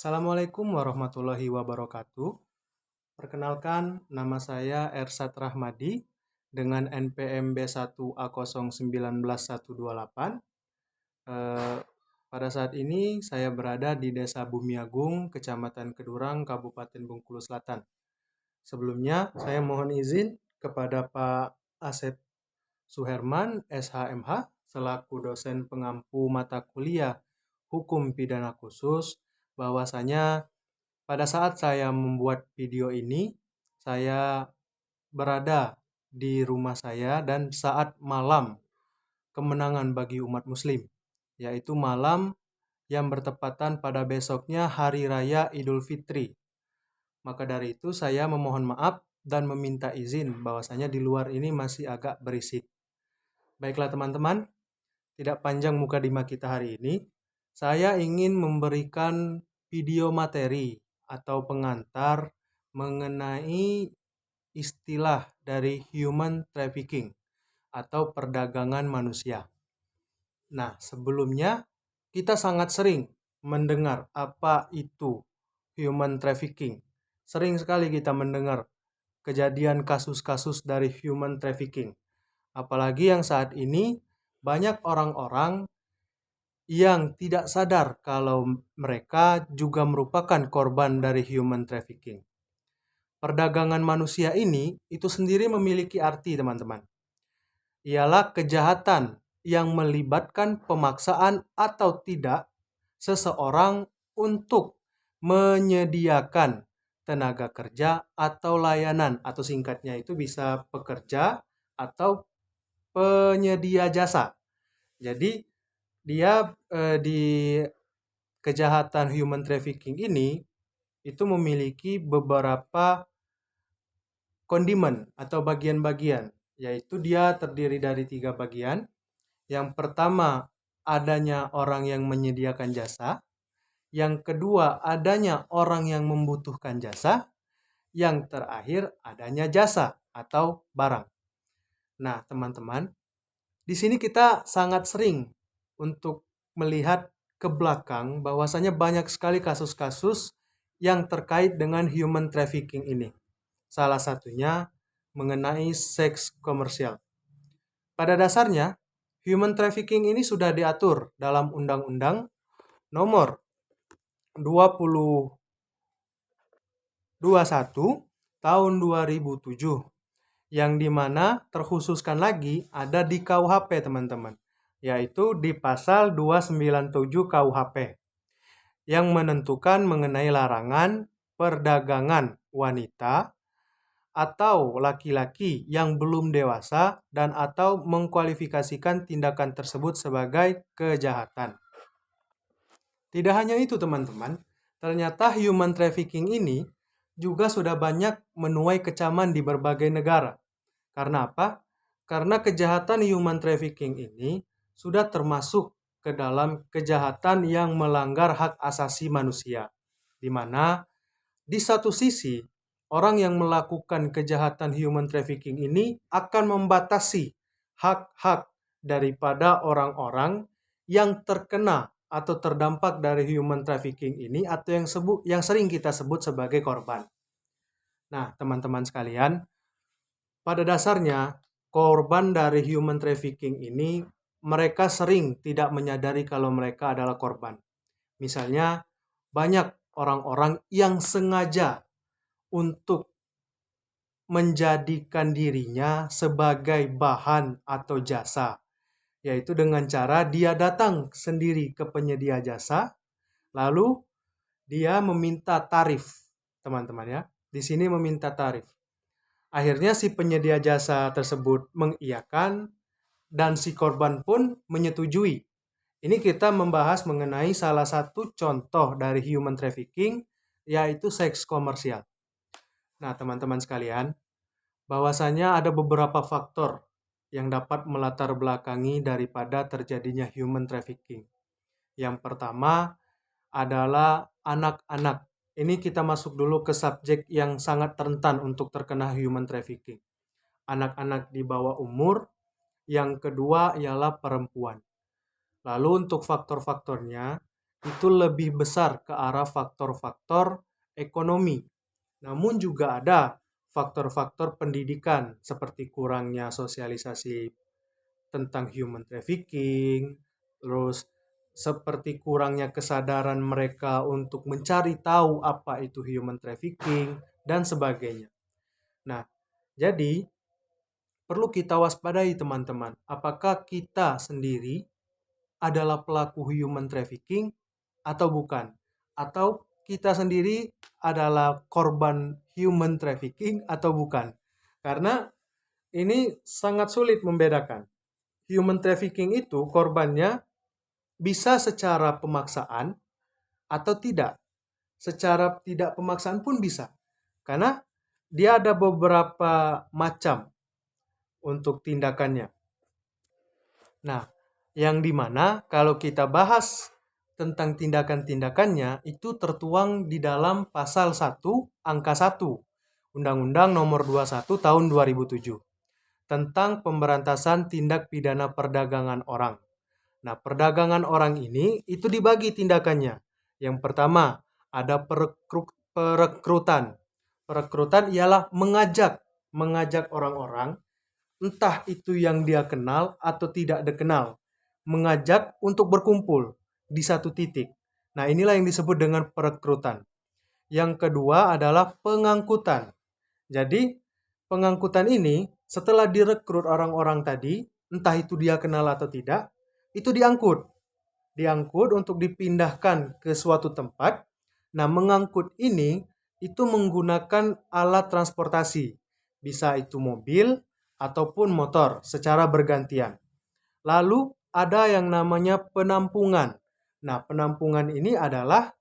Assalamualaikum warahmatullahi wabarakatuh. Perkenalkan, nama saya Ersat Rahmadi dengan NPM B1A0191128. Eh, Pada saat ini saya berada di Desa Bumiagung, Kecamatan Kedurang, Kabupaten Bengkulu Selatan. Sebelumnya, saya mohon izin kepada Pak Asep Suherman, SHMH, selaku dosen pengampu mata kuliah Hukum Pidana Khusus, bahwasanya pada saat saya membuat video ini, saya berada di rumah saya dan saat malam kemenangan bagi umat muslim, yaitu malam yang bertepatan pada besoknya Hari Raya Idul Fitri. Maka dari itu saya memohon maaf dan meminta izin bahwasanya di luar ini masih agak berisik. Baiklah teman-teman, tidak panjang mukadimah kita hari ini, saya ingin memberikan video materi atau pengantar mengenai istilah dari human trafficking atau perdagangan manusia. Nah, sebelumnya kita sangat sering mendengar apa itu human trafficking. Sering sekali kita mendengar kejadian kasus-kasus dari human trafficking. Apalagi yang saat ini banyak orang-orang yang tidak sadar kalau mereka juga merupakan korban dari human trafficking. Perdagangan manusia ini itu sendiri memiliki arti, teman-teman. Ialah kejahatan yang melibatkan pemaksaan atau tidak seseorang untuk menyediakan tenaga kerja atau layanan, atau singkatnya itu bisa pekerja atau penyedia jasa. Jadi dia di kejahatan human trafficking ini itu memiliki beberapa kondimen atau bagian-bagian, yaitu dia terdiri dari 3 bagian. Yang pertama, adanya orang yang menyediakan jasa. Yang kedua, adanya orang yang membutuhkan jasa. Yang terakhir, adanya jasa atau barang. Nah, teman-teman, di sini kita sangat sering untuk melihat ke belakang bahwasanya banyak sekali kasus-kasus yang terkait dengan human trafficking ini. Salah satunya mengenai seks komersial. Pada dasarnya, human trafficking ini sudah diatur dalam Undang-Undang Nomor 2021 tahun 2007, yang dimana terkhususkan lagi ada di KUHP, teman-teman, yaitu di pasal 297 KUHP yang menentukan mengenai larangan perdagangan wanita atau laki-laki yang belum dewasa dan atau mengkualifikasikan tindakan tersebut sebagai kejahatan. Tidak hanya itu, teman-teman, ternyata human trafficking ini juga sudah banyak menuai kecaman di berbagai negara. Karena apa? Karena kejahatan human trafficking ini sudah termasuk ke dalam kejahatan yang melanggar hak asasi manusia. Di mana di satu sisi, orang yang melakukan kejahatan human trafficking ini akan membatasi hak-hak daripada orang-orang yang terkena atau terdampak dari human trafficking ini atau yang sering kita sebut sebagai korban. Nah, teman-teman sekalian, pada dasarnya korban dari human trafficking ini mereka sering tidak menyadari kalau mereka adalah korban. Misalnya, banyak orang-orang yang sengaja untuk menjadikan dirinya sebagai bahan atau jasa, yaitu dengan cara dia datang sendiri ke penyedia jasa, lalu dia meminta tarif, teman-teman ya. Di sini meminta tarif. Akhirnya si penyedia jasa tersebut mengiyakan dan si korban pun menyetujui. Ini kita membahas mengenai salah satu contoh dari human trafficking, yaitu seks komersial. Nah, teman-teman sekalian, bahwasanya ada beberapa faktor yang dapat melatar belakangi daripada terjadinya human trafficking. Yang pertama adalah anak-anak. Ini kita masuk dulu ke subjek yang sangat rentan untuk terkena human trafficking. Anak-anak di bawah umur. Yang kedua ialah perempuan. Lalu untuk faktor-faktornya, itu lebih besar ke arah faktor-faktor ekonomi. Namun juga ada faktor-faktor pendidikan seperti kurangnya sosialisasi tentang human trafficking, terus seperti kurangnya kesadaran mereka untuk mencari tahu apa itu human trafficking dan sebagainya. Nah, jadi perlu kita waspadai teman-teman, apakah kita sendiri adalah pelaku human trafficking atau bukan? Atau kita sendiri adalah korban human trafficking atau bukan? Karena ini sangat sulit membedakan. Human trafficking itu korbannya bisa secara pemaksaan atau tidak. Secara tidak pemaksaan pun bisa. Karena dia ada beberapa macam untuk tindakannya. Nah, yang dimana kalau kita bahas tentang tindakan-tindakannya itu tertuang di dalam pasal 1 angka 1 Undang-Undang Nomor 21 Tahun 2007 tentang pemberantasan tindak pidana perdagangan orang. Nah, perdagangan orang ini itu dibagi tindakannya. Yang pertama, ada perekrutan. Perekrutan ialah mengajak orang-orang, entah itu yang dia kenal atau tidak dikenal, mengajak untuk berkumpul di satu titik. Nah, inilah yang disebut dengan perekrutan. Yang kedua adalah pengangkutan. Jadi, pengangkutan ini setelah direkrut orang-orang tadi, entah itu dia kenal atau tidak, itu diangkut. Diangkut untuk dipindahkan ke suatu tempat. Nah, mengangkut ini itu menggunakan alat transportasi. Bisa itu mobil ataupun motor secara bergantian. Lalu ada yang namanya penampungan. Nah, penampungan ini adalah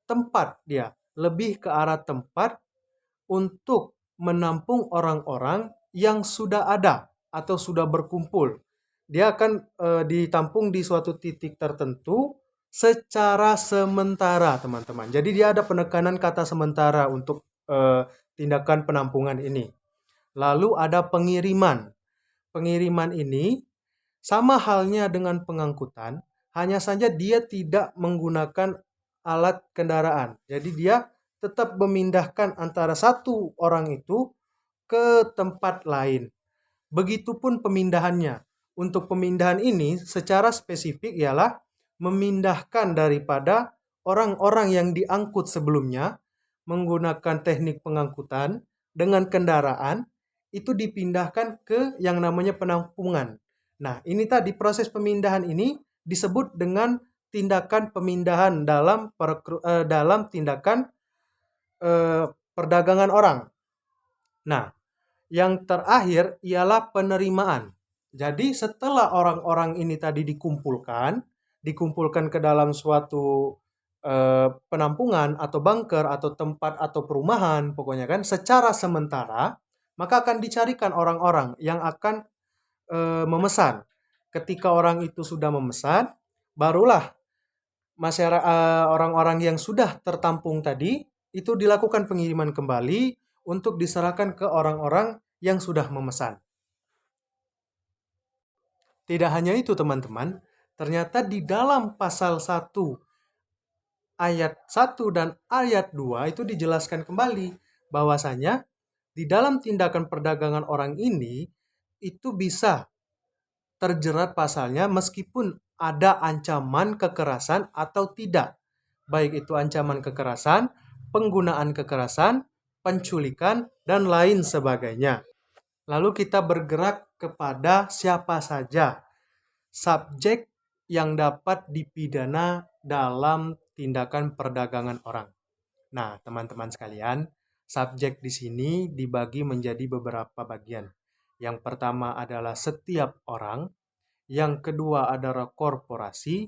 tempat dia, lebih ke arah tempat untuk menampung orang-orang yang sudah ada atau sudah berkumpul. Dia akan ditampung di suatu titik tertentu secara sementara, teman-teman. Jadi dia ada penekanan kata sementara untuk tindakan penampungan ini. Lalu ada pengiriman. Pengiriman ini sama halnya dengan pengangkutan, hanya saja dia tidak menggunakan alat kendaraan. Jadi dia tetap memindahkan antara satu orang itu ke tempat lain. Begitupun pemindahannya. Untuk pemindahan ini secara spesifik ialah memindahkan daripada orang-orang yang diangkut sebelumnya menggunakan teknik pengangkutan dengan kendaraan itu dipindahkan ke yang namanya penampungan. Nah, ini tadi proses pemindahan ini disebut dengan tindakan pemindahan dalam tindakan perdagangan orang. Nah, yang terakhir ialah penerimaan. Jadi setelah orang-orang ini tadi dikumpulkan ke dalam suatu penampungan atau bunker atau tempat atau perumahan, pokoknya kan secara sementara, maka akan dicarikan orang-orang yang akan memesan. Ketika orang itu sudah memesan, barulah orang-orang yang sudah tertampung tadi itu dilakukan pengiriman kembali untuk diserahkan ke orang-orang yang sudah memesan. Tidak hanya itu teman-teman, ternyata di dalam pasal 1 ayat 1 dan ayat 2 itu dijelaskan kembali bahwasanya di dalam tindakan perdagangan orang ini itu bisa terjerat pasalnya meskipun ada ancaman kekerasan atau tidak. Baik itu ancaman kekerasan, penggunaan kekerasan, penculikan, dan lain sebagainya. Lalu kita bergerak kepada siapa saja subjek yang dapat dipidana dalam tindakan perdagangan orang. Nah, teman-teman sekalian, subjek di sini dibagi menjadi beberapa bagian. Yang pertama adalah setiap orang, yang kedua adalah korporasi,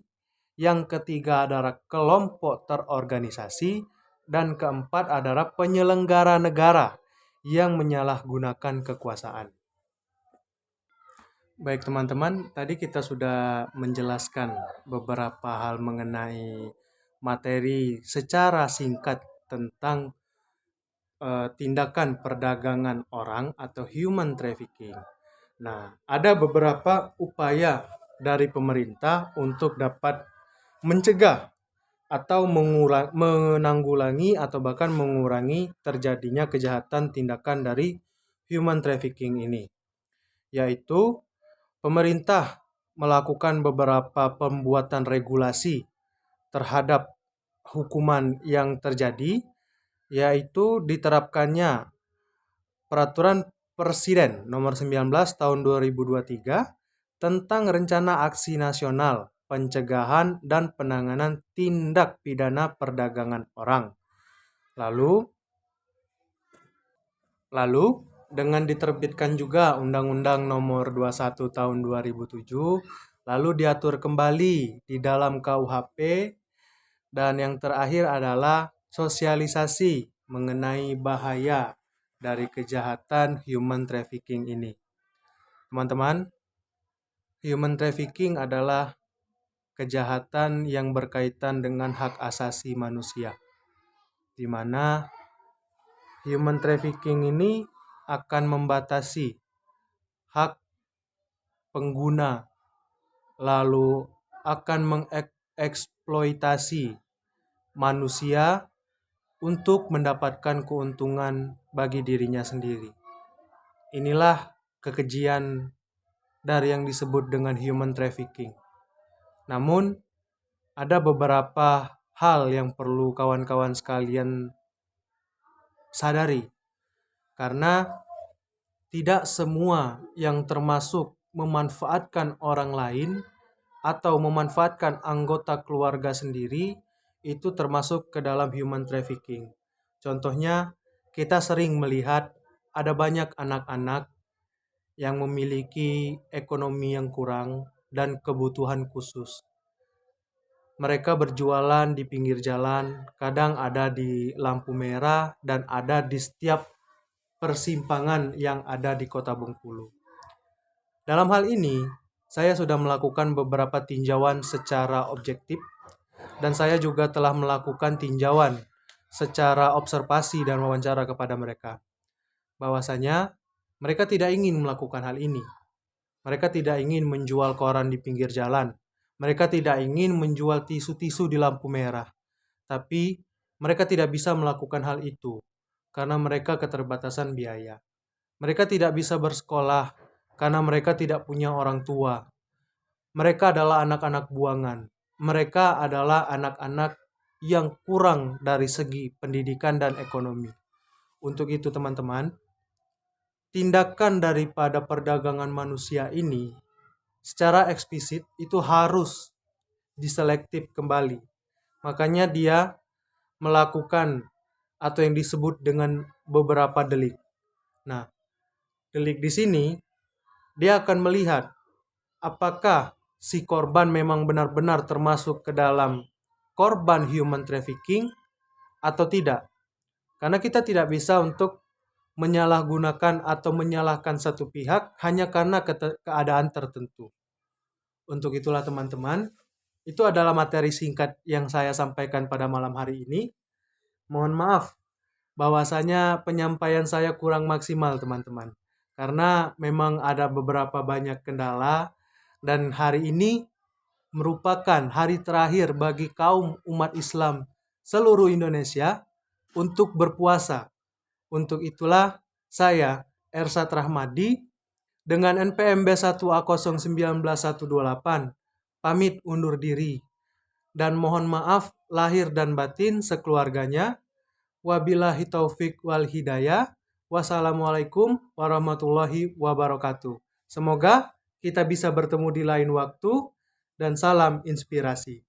yang ketiga adalah kelompok terorganisasi, dan keempat adalah penyelenggara negara yang menyalahgunakan kekuasaan. Baik teman-teman, tadi kita sudah menjelaskan beberapa hal mengenai materi secara singkat tentang tindakan perdagangan orang atau human trafficking. Nah, ada beberapa upaya dari pemerintah untuk dapat mencegah atau menanggulangi atau bahkan mengurangi terjadinya kejahatan tindakan dari human trafficking ini, yaitu pemerintah melakukan beberapa pembuatan regulasi terhadap hukuman yang terjadi, yaitu diterapkannya Peraturan Presiden Nomor 19 Tahun 2023 tentang Rencana Aksi Nasional Pencegahan dan Penanganan Tindak Pidana Perdagangan Orang. Lalu dengan diterbitkan juga Undang-Undang Nomor 21 Tahun 2007, lalu diatur kembali di dalam KUHP, dan yang terakhir adalah sosialisasi mengenai bahaya dari kejahatan human trafficking ini. Teman-teman, human trafficking adalah kejahatan yang berkaitan dengan hak asasi manusia, di mana human trafficking ini akan membatasi hak pengguna, lalu akan mengeksploitasi manusia untuk mendapatkan keuntungan bagi dirinya sendiri. Inilah kekejian dari yang disebut dengan human trafficking. Namun, ada beberapa hal yang perlu kawan-kawan sekalian sadari, karena tidak semua yang termasuk memanfaatkan orang lain atau memanfaatkan anggota keluarga sendiri itu termasuk ke dalam human trafficking. Contohnya, kita sering melihat ada banyak anak-anak yang memiliki ekonomi yang kurang dan kebutuhan khusus. Mereka berjualan di pinggir jalan, kadang ada di lampu merah dan ada di setiap persimpangan yang ada di Kota Bengkulu. Dalam hal ini, saya sudah melakukan beberapa tinjauan secara objektif, dan saya juga telah melakukan tinjauan secara observasi dan wawancara kepada mereka. Bahwasanya mereka tidak ingin melakukan hal ini. Mereka tidak ingin menjual koran di pinggir jalan. Mereka tidak ingin menjual tisu-tisu di lampu merah. Tapi mereka tidak bisa melakukan hal itu karena mereka keterbatasan biaya. Mereka tidak bisa bersekolah karena mereka tidak punya orang tua. Mereka adalah anak-anak buangan. Mereka adalah anak-anak yang kurang dari segi pendidikan dan ekonomi. Untuk itu teman-teman, tindakan daripada perdagangan manusia ini secara eksplisit itu harus diselektif kembali. Makanya dia melakukan atau yang disebut dengan beberapa delik. Nah, delik di sini dia akan melihat apakah si korban memang benar-benar termasuk ke dalam korban human trafficking atau tidak. Karena kita tidak bisa untuk menyalahgunakan atau menyalahkan satu pihak hanya karena keadaan tertentu. Untuk itulah teman-teman, itu adalah materi singkat yang saya sampaikan pada malam hari ini. Mohon maaf bahwasanya penyampaian saya kurang maksimal teman-teman. Karena memang ada beberapa banyak kendala, dan hari ini merupakan hari terakhir bagi kaum umat Islam seluruh Indonesia untuk berpuasa. Untuk itulah saya, Ersat Rahmadi, dengan NPM B1A0191128, pamit undur diri. Dan mohon maaf lahir dan batin sekeluarganya. Wabillahi taufik wal hidayah. Wassalamualaikum warahmatullahi wabarakatuh. Semoga kita bisa bertemu di lain waktu, dan salam inspirasi.